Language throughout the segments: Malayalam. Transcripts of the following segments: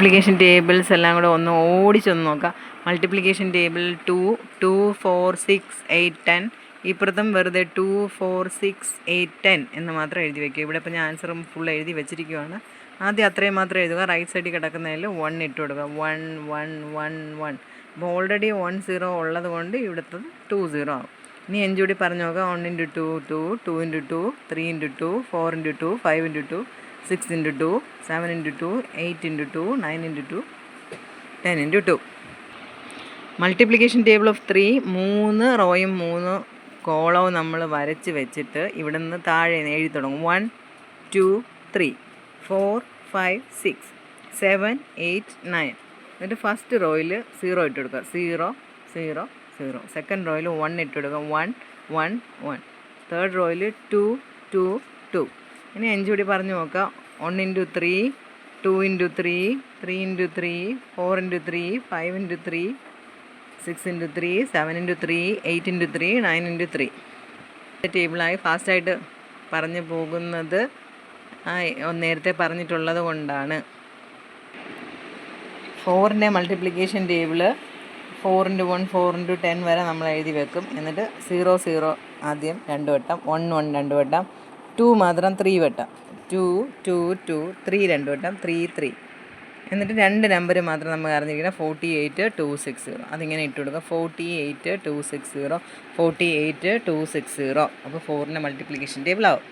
മൾട്ടിപ്ലിക്കേഷൻ ടേബിൾസ് എല്ലാം കൂടെ ഒന്ന് ഓടിച്ചൊന്ന് നോക്കാം. Multiplication table 2, 2, 4, 6, 8, 10. ഇപ്പുറത്തും വെറുതെ 2, 4, 6, 8, 10 എന്ന് മാത്രം എഴുതി വയ്ക്കുക. ഇവിടെ ഇപ്പോൾ ഞാൻ ആൻസറും ഫുൾ എഴുതി വെച്ചിരിക്കുവാണ്. ആദ്യം അത്രയും മാത്രം എഴുതുക. റൈറ്റ് സൈഡിൽ കിടക്കുന്നതിൽ 1 ഇട്ട് കൊടുക്കുക. 1, 1, 1, 1. അപ്പോൾ ഓൾറെഡി 1 0 ഉള്ളത് കൊണ്ട് ഇവിടുത്തെ 2 0 ആവും. ഇനി എഞ്ചൂടി പറഞ്ഞു നോക്കാം. 1 × 2, 2, 2 × 2, 3 × 2, 4 × 2, 5 × 2, 6 × 2, 7 × 2, 8 × 2, 9 × 2, 10 × 2. മൾട്ടിപ്ലിക്കേഷൻ ടേബിൾ ഓഫ് 3 3 റോയും 3 കോളവും നമ്മൾ വരച്ച് വെച്ചിട്ട് ഇവിടെ നിന്ന് താഴെ എഴുതി തുടങ്ങും. 1, 2, 3, 4, 5, 6, 7, 8, 9. എന്നിട്ട് ഫസ്റ്റ് റോയിൽ 0 ഇട്ട് കൊടുക്കുക. 0, 0, 0. സെക്കൻഡ് റോയിൽ 1 ഇട്ട് കൊടുക്കുക. 1, 1, 1. തേർഡ് റോയിൽ 2, 2, 2. ഇനി അഞ്ചുകൂടി പറഞ്ഞു നോക്കാം. 1 × 3, 2 × 3, 3 × 3, 4 × 3, 5 × 3, 6 × 3, 7 × 3, 8 × 3, 9 × 3. ടേബിളായി ഫാസ്റ്റായിട്ട് പറഞ്ഞു പോകുന്നത് നേരത്തെ പറഞ്ഞിട്ടുള്ളത് കൊണ്ടാണ്. 4ൻ്റെ മൾട്ടിപ്ലിക്കേഷൻ ടേബിള് 4 × 1, 4 × 10 വരെ നമ്മൾ എഴുതി വെക്കും. എന്നിട്ട് 0, 0 ആദ്യം 2 വട്ടം, 1, 1 2 വട്ടം, 2 മാത്രം 3 വട്ടം, 2, 2, 2, 3 2 വട്ടം, 3, 3. എന്നിട്ട് 2 നമ്പർ മാത്രം നമ്മൾ അറിഞ്ഞിരിക്കണം. 48, 260. അതിങ്ങനെ ഇട്ട് കൊടുക്കുക. 48, 260, 48, 260. അപ്പോൾ 4ൻ്റെ മൾട്ടിപ്ലിക്കേഷൻ ടേബിൾ ആവും.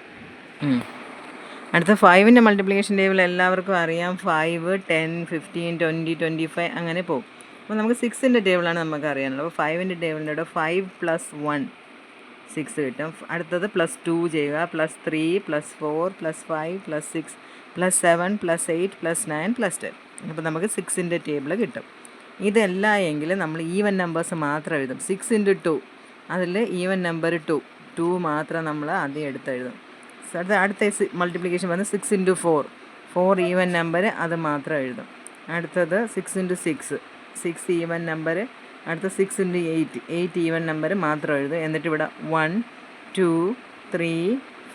അടുത്ത 5ൻ്റെ മൾട്ടിപ്ലിക്കേഷൻ ടേബിൾ എല്ലാവർക്കും അറിയാം. 5, 10, 15, 20, 25 അങ്ങനെ പോകും. അപ്പോൾ നമുക്ക് 6ൻ്റെ ടേബിളാണ് നമുക്ക് അറിയാനുള്ളത്. അപ്പോൾ 5ൻ്റെ ടേബിളിൻ്റെ കൂടെ 5 + 1 6 കിട്ടും. അടുത്തത് +2 ചെയ്യുക. +3, +4, +5, +6, +7, +8, +9, +10. അപ്പോൾ നമുക്ക് 6ൻ്റെ ടേബിൾ കിട്ടും. ഇതല്ല എങ്കിൽ നമ്മൾ ഈവൻ നമ്പേഴ്സ് മാത്രം എഴുതും. 6 × 2 അതിൽ ഈവൻ നമ്പർ 2 മാത്രം നമ്മൾ ആദ്യം എടുത്തെഴുതും. അടുത്ത മൾട്ടിപ്ലിക്കേഷൻ വന്ന് 6 × 4 4 ഈവൻ നമ്പർ അത് മാത്രം എഴുതും. അടുത്തത് 6 × 6 6 ഈവൻ നമ്പർ. അടുത്ത 6 × 8 8 ഈവൻ നമ്പർ മാത്രം എഴുതും. എന്നിട്ട് ഇവിടെ 1, 2, 3,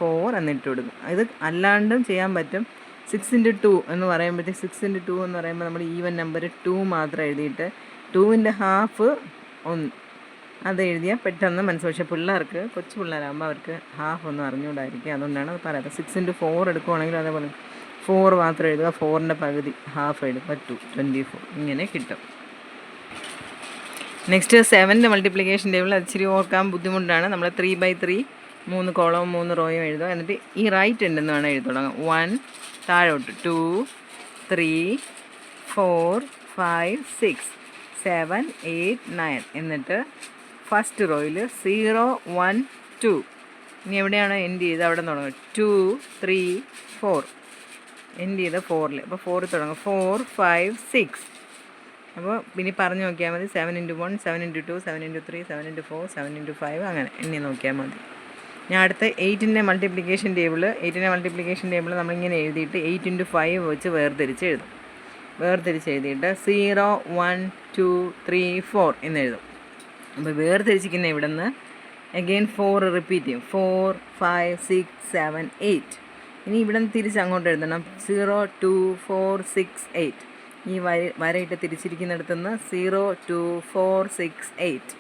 4 എന്നിട്ട് കൊടുക്കും. ഇത് അല്ലാണ്ടും ചെയ്യാൻ പറ്റും. 6 × 2 എന്ന് പറയുമ്പോഴത്തേക്ക് 6 × 2 എന്ന് പറയുമ്പോൾ നമ്മൾ ഈവൻ നമ്പർ 2 മാത്രം എഴുതിയിട്ട് 2ൻ്റെ ഹാഫ് 1 അത് എഴുതിയാൽ പെട്ടെന്ന് മനസ്സിലാവും. പക്ഷേ പിള്ളേർക്ക് കൊച്ചു പിള്ളേരാകുമ്പോൾ അവർക്ക് ഹാഫ് ഒന്നും അറിഞ്ഞുകൂടായിരിക്കും. അതുകൊണ്ടാണ് അത് പറയാത്തത്. 6 × 4 എടുക്കുവാണെങ്കിൽ അതേപോലെ 4 മാത്രം എഴുതുക. 4ൻ്റെ പകുതി ഹാഫ് എഴുതുക. 2, 24 ഇങ്ങനെ കിട്ടും. നെക്സ്റ്റ് 7ൻ്റെ മൾട്ടിപ്ലിക്കേഷൻ ടേബിൾ ഇച്ചിരി ഓർക്കാൻ ബുദ്ധിമുട്ടാണ്. നമ്മൾ 3/3 3 കോളവും 3 റോയും എഴുതുക. എന്നിട്ട് ഈ റൈറ്റ് ഉണ്ടെന്ന് വേണം എഴുതി തുടങ്ങാം. 1 താഴോട്ട് 2, 3, 4, 5, 6, 7, 8, 9. എന്നിട്ട് ഫസ്റ്റ് റോയിൽ 0, 1, 2. ഇനി എവിടെയാണോ എൻഡ് ചെയ്ത് അവിടെ തുടങ്ങുക. 2, 3, 4 എൻഡ് ചെയ്ത് 4ൽ. അപ്പോൾ 4 തുടങ്ങും. 4, 5, 6. അപ്പോൾ ഇനി പറഞ്ഞു നോക്കിയാൽ മതി. 7 × 1, 7 × 2, 7 × 3, 7 × 4, 7 × 5 അങ്ങനെ എണ്ണി നോക്കിയാൽ മതി. ഞാൻ അടുത്ത 8ൻ്റെ മൾട്ടിപ്ലിക്കേഷൻ ടേബിൾ നമ്മളിങ്ങനെ എഴുതിയിട്ട് 8 × 5 വെച്ച് വേർതിരിച്ച് എഴുതും. വേർതിരിച്ച് എഴുതിയിട്ട് 0, 1, 2, 3, 4 എന്ന് എഴുതും. അപ്പോൾ വേർതിരിച്ചിരിക്കുന്ന ഇവിടെ നിന്ന് അഗെയിൻ 4 റിപ്പീറ്റ് ചെയ്യും. 4, 5, 6, 7, 8. ഇനി ഇവിടെ നിന്ന് തിരിച്ച് അങ്ങോട്ട് എഴുതണം. 0, 2, 4, 6, 8. ഈ വരയിട്ട് തിരിച്ചിരിക്കുന്നിടത്തുനിന്ന് 0, 2, 4, 6, 8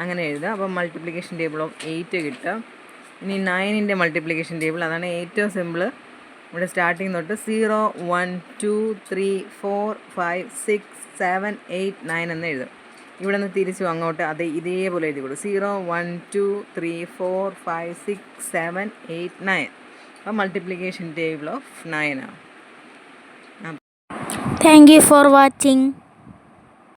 അങ്ങനെ എഴുതുക. അപ്പോൾ മൾട്ടിപ്ലിക്കേഷൻ ടേബിൾ ഓഫ് 8 കിട്ടും. ഇനി 9ൻ്റെ മൾട്ടിപ്ലിക്കേഷൻ ടേബിൾ അതാണ് ഏറ്റവും സിമ്പിൾ. ഇവിടെ സ്റ്റാർട്ടിങ് തൊട്ട് 0, 1, 2, 3, 4, 5, 6, 7, 8, 9 എന്ന് എഴുതും. ഇവിടെ നിന്ന് തിരിച്ചു അങ്ങോട്ട് ഇതേപോലെ എഴുതി കൊടുക്കും. 0, 1, 2, 3, 4, 5, 6, 7, 8, 9. അപ്പോൾ മൾട്ടിപ്ലിക്കേഷൻ ടേബിൾ ഓഫ് 9 ആണ്. Thank you for watching.